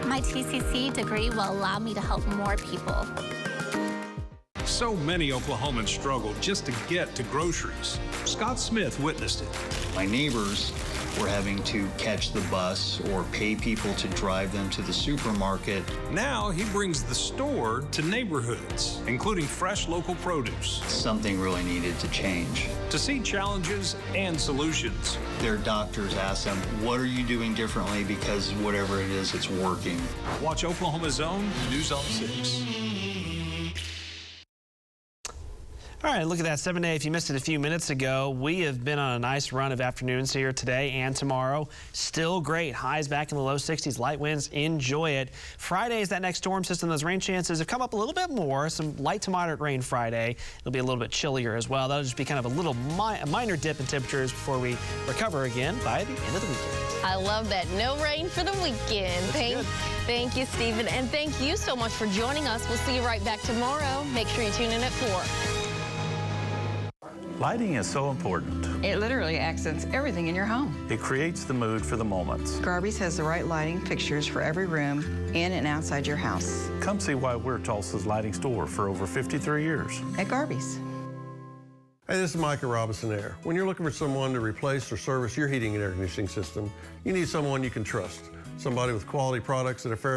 My TCC degree will allow me to help more people.
So many Oklahomans struggle just to get to groceries. Scott Smith witnessed it.
My neighbors were having to catch the bus or pay people to drive them to the supermarket.
Now he brings the store to neighborhoods, including fresh local produce.
Something really needed to change.
To see challenges and solutions.
Their doctors ask them, what are you doing differently? Because whatever it is, it's working.
Watch Oklahoma's Own News on 6.
All right, look at that, 7A. If you missed it a few minutes ago, we have been on a nice run of afternoons here today and tomorrow. Still great. Highs back in the low 60s, light winds. Enjoy it. Friday is that next storm system. Those rain chances have come up a little bit more. Some light to moderate rain Friday. It'll be a little bit chillier as well. That'll just be kind of a little minor dip in temperatures before we recover again by the end of the weekend.
I love that. No rain for the weekend. Thank you, Stephen. And thank you so much for joining us. We'll see you right back tomorrow. Make sure you tune in at 4.
Lighting is so important.
It literally accents everything in your home.
It creates the mood for the moment.
Garvey's has the right lighting fixtures for every room in and outside your house.
Come see why we're Tulsa's lighting store for over 53 years.
At Garvey's.
Hey, this is Micah Robinson Air. When you're looking for someone to replace or service your heating and air conditioning system, you need someone you can trust. Somebody with quality products that are fair.